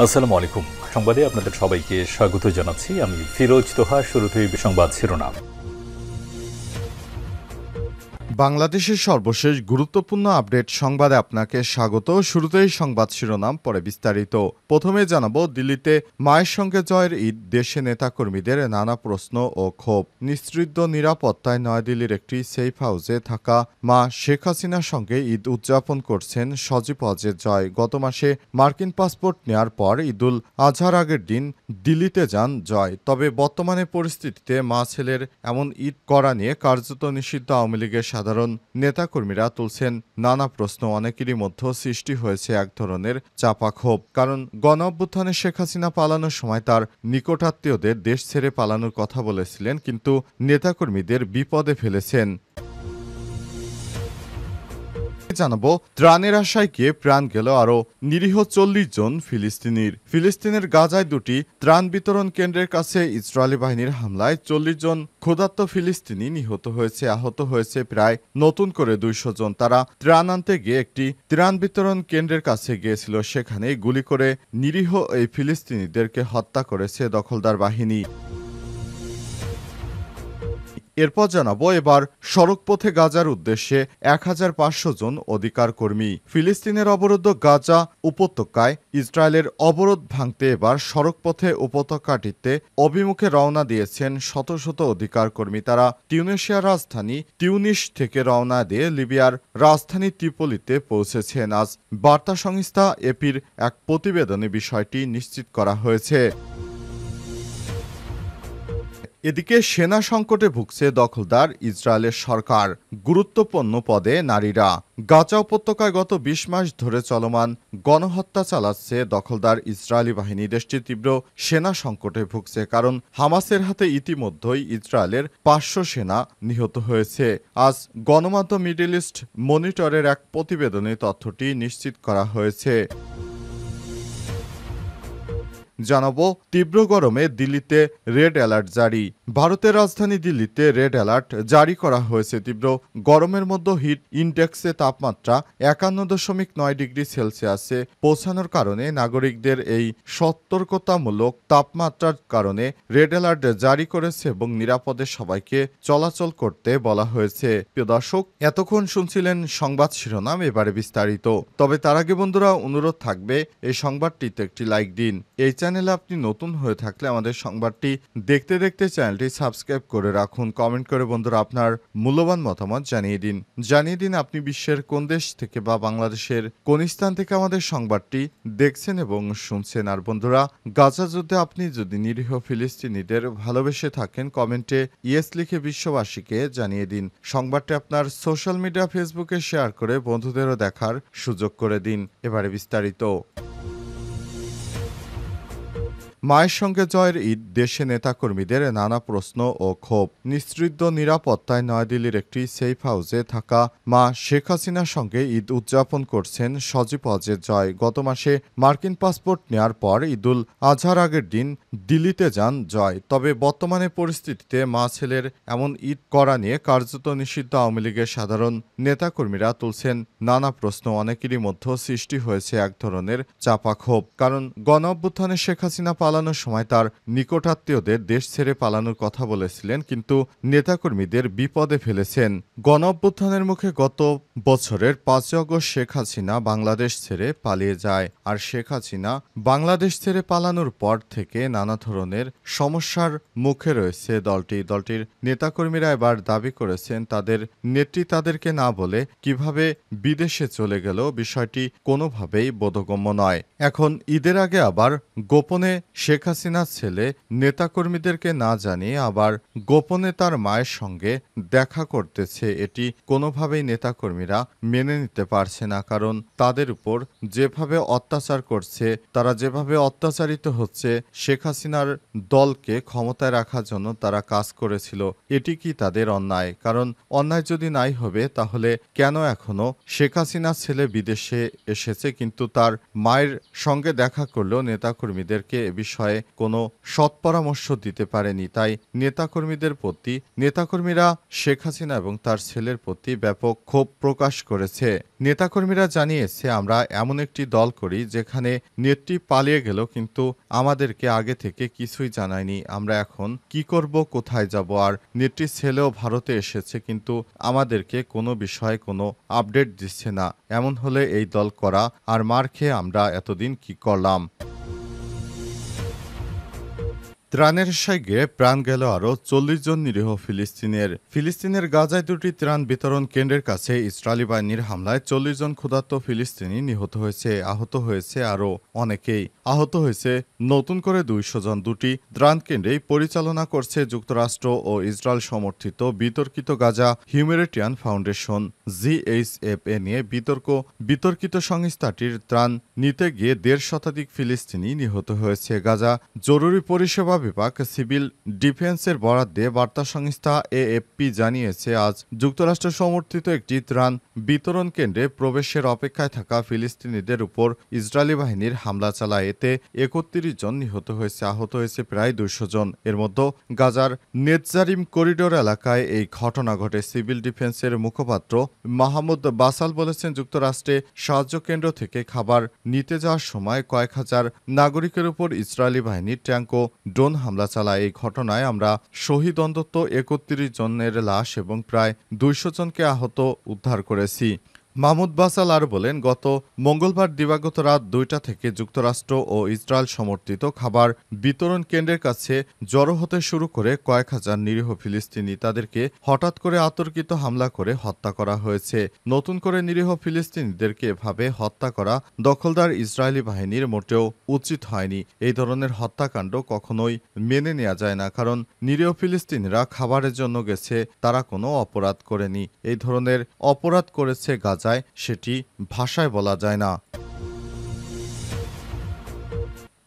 আসসালামু আলাইকুম। সংবাদে আপনাদের সবাইকে স্বাগত জানাচ্ছি। আমি ফিরোজ তোহা। শুরুতেই সংবাদ শিরোনাম। বাংলাদেশের সর্বশেষ গুরুত্বপূর্ণ আপডেট সংবাদে আপনাকে স্বাগত। শুরুতেই সংবাদ শিরোনাম, পরে বিস্তারিত। প্রথমে জানাবো, দিল্লিতে মায়ের সঙ্গে জয়ের ঈদ, দেশে নেতাকর্মীদের নানা প্রশ্ন ও ক্ষোভ। নিশ্চিদ্র নিরাপত্তায় নয়াদিল্লির একটি সেফ হাউসে থাকা মা শেখ হাসিনার সঙ্গে ঈদ উদযাপন করছেন সজীব ওয়াজেদ জয়। গত মাসে মার্কিন পাসপোর্ট নেয়ার পর ঈদুল আজহার আগের দিন দিল্লিতে যান জয়। তবে বর্তমানে পরিস্থিতিতে মা ছেলের এমন ঈদ করা নিয়ে কার্যত নিষিদ্ধ আওয়ামী লীগের সাধারণ নেতাকর্মীরা তুলছেন নানা প্রশ্ন। অনেকেরই মধ্যে সৃষ্টি হয়েছে এক ধরনের চাপা ক্ষোভ। কারণ গণ অভ্যুত্থানে শেখ হাসিনা পালানোর সময় তার নিকটাত্মীয়দের দেশ ছেড়ে পালানোর কথা বলেছিলেন, কিন্তু নেতাকর্মীদের বিপদে ফেলেছেন। জানাবো, ত্রাণের আশায় কে প্রাণ গেল আরও নিরীহ ৪০ জন ফিলিস্তিনির। ফিলিস্তিনের গাজায় দুটি ত্রাণ বিতরণ কেন্দ্রের কাছে ইসরায়েলি বাহিনীর হামলায় ৪০ জন ক্ষুধার্ত ফিলিস্তিনি নিহত হয়েছে। আহত হয়েছে প্রায় নতুন করে ২০০ জন। তারা ত্রাণ আনতে গিয়ে একটি ত্রাণ বিতরণ কেন্দ্রের কাছে গিয়েছিল। সেখানে গুলি করে নিরীহ এই ফিলিস্তিনিদেরকে হত্যা করেছে দখলদার বাহিনী। এরপর জানাবো, এবার সড়কপথে গাজার উদ্দেশ্যে ১৫০০ জন অধিকার কর্মী। ফিলিস্তিনের অবরুদ্ধ গাজা উপত্যকায় ইসরায়েলের অবরোধ ভাঙতে এবার সড়কপথে উপত্যকাটিতে অভিমুখে রওনা দিয়েছেন শত শত অধিকার কর্মী। তারা তিউনিসিয়ার রাজধানী তিউনিস থেকে রওনা দিয়ে লিবিয়ার রাজধানী ত্রিপোলিতে পৌঁছেছেন। আজ বার্তা সংস্থা এপির এক প্রতিবেদনে বিষয়টি নিশ্চিত করা হয়েছে। এদিকে সেনা সংকটে ভুগছে দখলদার ইসরায়েলের সরকার। গুরুত্বপূর্ণ পদে নারীরা। গাজা উপত্যকায় গত ২০ মাস ধরে চলমান গণহত্যা চালাচ্ছে দখলদার ইসরায়েলি বাহিনী। দেশটি তীব্র সেনা সংকটে ভুগছে, কারণ হামাসের হাতে ইতিমধ্যেই ইসরায়েলের ৫০০ সেনা নিহত হয়েছে। আজ গণমাধ্যম মিডল ইস্ট মনিটরের এক প্রতিবেদনে তথ্যটি নিশ্চিত করা হয়েছে। জানাবো, তীব্র গরমে দিল্লিতে রেড অ্যালার্ট জারি। ভারতের রাজধানী দিল্লিতে রেড অ্যালার্ট জারি করা হয়েছে। তীব্র গরমের মধ্যে হিট ইনডেক্সে তাপমাত্রা ৫১.৯ ডিগ্রি সেলসিয়াসে পৌঁছানোর কারণে নাগরিকদের এই সতর্কতামূলক তাপমাত্রার কারণে রেড অ্যালার্ট জারি করেছে এবং নিরাপদে সবাইকে চলাচল করতে বলা হয়েছে। প্রিয় দর্শক, এতক্ষণ শুনছিলেন সংবাদ শিরোনাম, এবারে বিস্তারিত। তবে তার আগে বন্ধুরা, অনুরোধ থাকবে এই সংবাদটিতে একটি লাইক দিন। এই চ্যানেলে আপনি নতুন হয়ে থাকলে আমাদের সংবাদটি দেখতে দেখতে চ্যানেলটি সাবস্ক্রাইব করে রাখুন। কমেন্ট করে বন্ধুরা আপনার মূল্যবান মতামত জানিয়ে দিন আপনি বিশ্বের কোন দেশ থেকে বা বাংলাদেশের কোন স্থান থেকে আমাদের সংবাদটি দেখছেন এবং শুনছেন। আর বন্ধুরা, গাজা যুদ্ধে আপনি যদি নিরীহ ফিলিস্তিনিদের ভালোবেসে থাকেন, কমেন্টে ইয়েস লিখে বিশ্ববাসীকে জানিয়ে দিন। সংবাদটি আপনার সোশ্যাল মিডিয়া ফেসবুকে শেয়ার করে বন্ধুদেরও দেখার সুযোগ করে দিন। এবারে বিস্তারিত। মায়ের সঙ্গে জয়ের ঈদ, দেশে নেতাকর্মীদের নানা প্রশ্ন ও ক্ষোভ। নিশ্চিদ্র নিরাপত্তায় নয়াদিল্লির একটি সেফ হাউসে থাকা মা শেখ হাসিনার সঙ্গে ঈদ উদযাপন করছেন সজীব ওয়াজেদ জয়। গত মাসে মার্কিন পাসপোর্ট নেয়ার পর ঈদুল আজহার আগের দিন দিল্লিতে যান জয়। তবে বর্তমানে পরিস্থিতিতে মা ছেলের এমন ঈদ করা নিয়ে কার্যত নিষিদ্ধ আওয়ামী লীগের সাধারণ নেতাকর্মীরা তুলছেন নানা প্রশ্ন। অনেকেরই মধ্যে সৃষ্টি হয়েছে এক ধরনের চাপা ক্ষোভ। কারণ গণ অভ্যুত্থানে শেখ হাসিনা পালানোর সময় তার নিকটাত্মীয়দের দেশ ছেড়ে পালানোর কথা বলেছিলেন, কিন্তু নেতাকর্মীদের বিপদে ফেলেছেন। গণ অভ্যুত্থানের মুখে গত বছরের ৫ আগস্ট শেখ হাসিনা বাংলাদেশ ছেড়ে পালিয়ে যায়। আর শেখ হাসিনা বাংলাদেশ ছেড়ে পালানোর পর থেকে নানা ধরনের সমস্যার মুখে রয়েছে দলটির নেতাকর্মীরা এবার দাবি করেছেন তাদের নেত্রী তাদেরকে না বলে কিভাবে বিদেশে চলে গেল, বিষয়টি কোনোভাবেই বোধগম্য নয়। এখন ঈদের আগে আবার গোপনে শেখ হাসিনার ছেলে নেতাকর্মীদেরকে না জানিয়ে আবার গোপনে তার মায়ের সঙ্গে দেখা করতেছে। এটি কোনোভাবেই নেতাকর্মীরা মেনে নিতে পারছে না। কারণ তাদের উপর যেভাবে অত্যাচার করছে, তারা যেভাবে অত্যাচারিত হচ্ছে, শেখ হাসিনার দলকে ক্ষমতায় রাখার জন্য তারা কাজ করেছিল। এটি কি তাদের অন্যায়? কারণ অন্যায় যদি নাই হবে, তাহলে কেন এখনো শেখ হাসিনার ছেলে বিদেশে এসেছে কিন্তু তার মায়ের সঙ্গে দেখা করলেও নেতাকর্মীদেরকে এ বিষয়ে বিষয়ে কোনো সৎ পরামর্শ দিতে পারেনি। তাই নেতাকর্মীরা শেখ হাসিনা এবং তার ছেলের প্রতি ব্যাপক ক্ষোভ প্রকাশ করেছে। নেতাকর্মীরা জানিয়েছে, আমরা এমন একটি দল করি যেখানে নেত্রী পালিয়ে গেল কিন্তু আমাদেরকে আগে থেকে কিছুই জানায়নি। আমরা এখন কি করব, কোথায় যাব? আর নেত্রীর ছেলেও ভারতে এসেছে কিন্তু আমাদেরকে কোনো বিষয়ে কোনো আপডেট দিচ্ছে না। এমন হলে এই দল করা আর মার খেয়ে আমরা এতদিন কি করলাম? ত্রাণের আশায় গিয়ে প্রাণ গেল আরও ৪০ জন নিরীহ ফিলিস্তিনের গাজায় দুটি ত্রাণ বিতরণ কেন্দ্রের কাছে ইসরায়েলি বাহিনীর হামলায় ৪০ জন ক্ষুধার্ত ফিলিস্তিনি নিহত হয়েছে। আহত হয়েছে আরও অনেকেই। আহত হয়েছে নতুন করে ২০০ জন। দুটি ত্রাণ কেন্দ্রেই পরিচালনা করছে যুক্তরাষ্ট্র ও ইসরায়েল সমর্থিত বিতর্কিত গাজা হিউম্যানিটেরিয়ান ফাউন্ডেশন জিএইচএফ এ নিয়ে বিতর্কিত সংস্থাটির ত্রাণ নিতে গিয়ে ১.৫ শতাধিক ফিলিস্তিনি নিহত হয়েছে। গাজা জরুরি পরিষেবা বিভাগ সিভিল ডিফেন্সের বরাত দিয়ে বার্তা সংস্থা এএফপি জানিয়েছে, আজ যুক্তরাষ্ট্র সমর্থিত একটি ত্রাণ বিতরণ কেন্দ্রে প্রবেশের অপেক্ষায় থাকা ফিলিস্তিনিদের উপর ইসরায়েলি বাহিনীর হামলা চালায়। এতে ৩১ জন নিহত হয়েছে, আহত হয়েছে প্রায় ২০০ জন। এর মধ্যে গাজার নেতজারিম করিডোর এলাকায় এই ঘটনা ঘটে। সিভিল ডিফেন্সের মুখপাত্র মাহমুদ বাসাল বলেছেন, যুক্তরাষ্ট্রে সাহায্য কেন্দ্র থেকে খাবার নিতে যাওয়ার সময় কয়েক হাজার নাগরিকের উপর ইসরায়েলি বাহিনী ট্যাঙ্ক ও ড্রোন হামলা চালায়। এই ঘটনায় আমরা শহীদ অন্তত ৩১ জনের লাশ এবং প্রায় ২০০ জনকে আহত উদ্ধার করেছি। মাহমুদ বাসাল আর বলেন, গত মঙ্গলবার দিবাগত রাত ২টা থেকে যুক্তরাষ্ট্র ও ইসরায়েল সমর্থিত খাবার বিতরণ কেন্দ্রের কাছে জড়ো হতে শুরু করে কয়েক হাজার নিরীহ ফিলিস্তিনি। তাদেরকে হঠাৎ করে অতর্কিত হামলা করে হত্যা করা হয়েছে। নতুন করে নিরীহ ফিলিস্তিনিদেরকে এভাবে হত্যা করা দখলদার ইসরায়েলি বাহিনীর মোটেও উচিত হয়নি। এই ধরনের হত্যাকাণ্ড কখনোই মেনে নেওয়া যায় না, কারণ নিরীহ ফিলিস্তিনিরা খাবারের জন্য গেছে, তারা কোনো অপরাধ করেনি। এই ধরনের অপরাধ করেছে গাজা, সেটি ভাষায় বলা যায় না।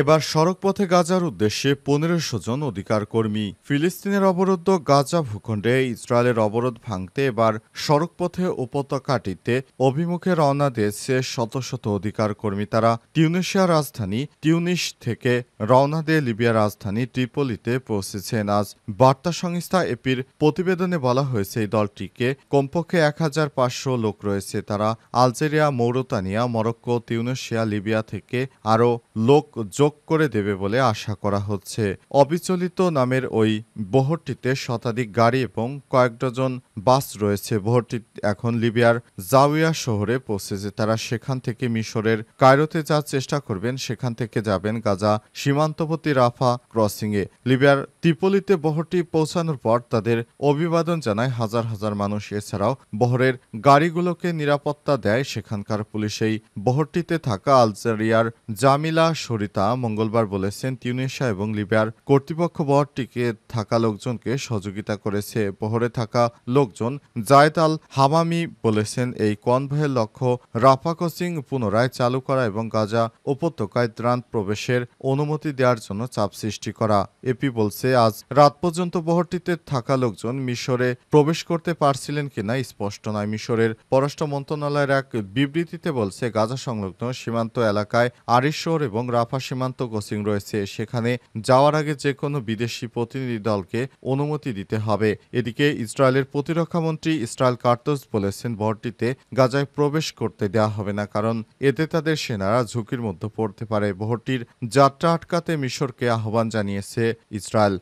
এবার সড়কপথে গাজার উদ্দেশ্যে ১৫০০ জন অধিকার কর্মী। ফিলিস্তিনের অবরুদ্ধ গাজা ভূখণ্ডে ইসরায়েলের অবরোধ ভাঙতে এবার সড়কপথে উপত্যকাটিতে অভিমুখে রওনা দিয়েছে শত শত অধিকার কর্মী। তারা তিউনিসিয়ার রাজধানী তিউনিস থেকে রওনা দিয়ে লিবিয়ার রাজধানী ট্রিপোলিতে পৌঁছেছেন। আজ বার্তা সংস্থা এপির প্রতিবেদনে বলা হয়েছে, এই দলটিকে কমপক্ষে ১৫০০ লোক রয়েছে। তারা Algeria, Mauritania, Morocco, Tunisia, Libya থেকে আরও লোক যোগ করে দেবে বলে আশা করা হচ্ছে। অবিচলিত নামের ওই বহরটিতে শতাধিক গাড়ি এবং কয়েক ডজন বাস রয়েছে। বহরটি এখন লিবিয়ার জাউইয়া শহরে পৌঁছেছে। তারা সেখান থেকে মিশরের কায়রোতে যাওয়ার চেষ্টা করবেন, সেখান থেকে যাবেন গাজা সীমান্তবর্তী রাফা ক্রসিংয়ে। লিবিয়ার ত্রিপোলিতে বহরটি পৌঁছানোর পর তাদের অভিবাদন জানায় হাজার হাজার মানুষ। এছাড়াও বহরের গাড়িগুলোকে নিরাপত্তা দেয় সেখানকার পুলিশ। এই বহরটিতে থাকা আলজেরিয়ার জামিলা শরিতা মঙ্গলবার বলেছেন, তিউনিসিয়া এবং লিবিয়ার কর্তৃপক্ষ বহরটিকে থাকা লোকজনকে সহযোগিতা করেছে। বহরে থাকা লোকজন জায়েদ আল হামামি বলেছেন, এই কনভয়ের লক্ষ্য রাফা ক্রসিং পুনরায় চালু করা এবং গাজা উপত্যকায় ত্রাণ প্রবেশের অনুমতি দেওয়ার জন্য চাপ সৃষ্টি করা। এপি বলছে, আজ রাত পর্যন্ত বহরটিতে থাকা লোকজন মিশরে প্রবেশ করতে পারছিলেন কিনা স্পষ্ট নয়। মিশরের পররাষ্ট্র মন্ত্রণালয়ের এক বিবৃতিতে বলছে, গাজা সংলগ্ন সীমান্ত এলাকায় আরিশ শহর এবং রাফা সীমান্ত ক্রসিং রয়েছে। সেখানে যাওয়ার আগে যে কোনো বিদেশি প্রতিনিধি দলকে অনুমতি দিতে হবে। এদিকে ইসরায়েলের প্রতিরক্ষামন্ত্রী ইসরায়েল কার্তজ বলেছেন, বহরটিতে গাজায় প্রবেশ করতে দেওয়া হবে না, কারণ এতে তাদের সেনারা ঝুঁকির মধ্যে পড়তে পারে। বহরটির যাত্রা আটকাতে মিশরকে আহ্বান জানিয়েছে ইসরায়েল।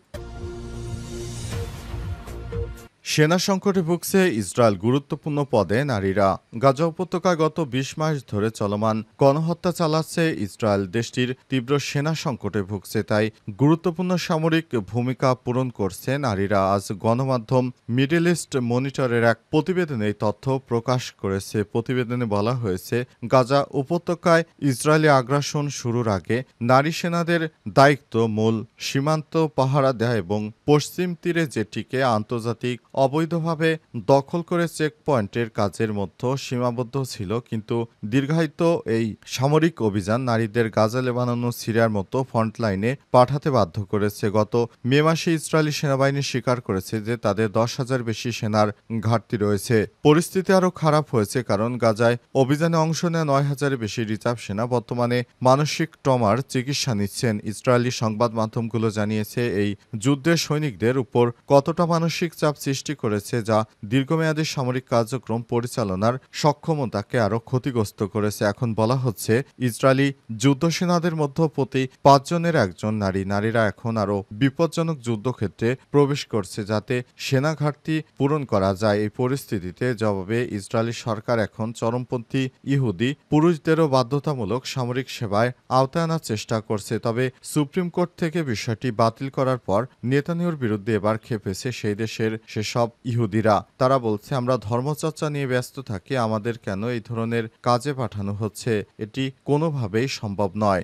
সেনা সংকটে ভুগছে ইসরায়েল, গুরুত্বপূর্ণ পদে নারীরা। গাজা উপত্যকায় গত ২০ মাস ধরে চলমান গণহত্যা চালাচ্ছে ইসরায়েল। দেশটির তীব্র সেনা সংকটে ভুগছে, তাই গুরুত্বপূর্ণ সামরিক ভূমিকা পূরণ করছে নারীরা। আজ গণমাধ্যম মিডল ইস্ট মনিটরের এক প্রতিবেদনে এই তথ্য প্রকাশ করেছে। প্রতিবেদনে বলা হয়েছে, গাজা উপত্যকায় ইসরায়েলি আগ্রাসন শুরুর আগে নারী সেনাদের দায়িত্ব মূল সীমান্ত পাহারা দেয়া এবং পশ্চিম তীরে যেটিকে আন্তর্জাতিক অবৈধভাবে দখল করে চেকপয়েন্টের কাজের মধ্যে সীমাবদ্ধ ছিল, কিন্তু দীর্ঘায়িত এই সামরিক অভিযান নারীদের গাজা, লেবানন ও সিরিয়ার মতো ফ্রন্টলাইনে পাঠাতে বাধ্য করেছে। গত মে মাসে ইসরায়েলি সেনাবাহিনী স্বীকার করেছে যে তাদের 10,000 বেশি সেনার ঘাটতি রয়েছে। পরিস্থিতি আরও খারাপ হয়েছে কারণ গাজায় অভিযানে অংশ নেওয়া 9,000-এর বেশি রিজার্ভ সেনা বর্তমানে মানসিক ট্রমার চিকিৎসা নিচ্ছেন। ইসরায়েলি সংবাদ মাধ্যমগুলো জানিয়েছে এই যুদ্ধের সৈনিকদের উপর কতটা মানসিক চাপ সৃষ্টি করেছে, যা দীর্ঘমেয়াদী সামরিক কার্যক্রম পরিচালনার সক্ষমতাকে আরও ক্ষতিগ্রস্ত করেছে। এখন বলা হচ্ছে ইসরায়েলি যুদ্ধসেনাদের মধ্যে প্রতি 5 জনের একজন নারী। নারীরা এখন আরও বিপজ্জনক যুদ্ধক্ষেত্রে প্রবেশ করছে যাতে সেনা ঘাটতি পূরণ করা যায়। এই পরিস্থিতিতে জবাবে ইসরায়েলি সরকার এখন চরমপন্থী ইহুদি পুরুষদেরও বাধ্যতামূলক সামরিক সেবায় আওতায় আনার চেষ্টা করছে। তবে সুপ্রিম কোর্ট থেকে বিষয়টি বাতিল করার পর নেতানিয়াহুর বিরুদ্ধে এবার খেপেছে সেই দেশের সেসব ইহুদিরা। তারা বলছে, আমরা ধর্মচর্চা নিয়ে ব্যস্ত থাকি, আমাদের কেন এই ধরনের কাজে পাঠানো হচ্ছে? এটি কোনোভাবেই সম্ভব নয়।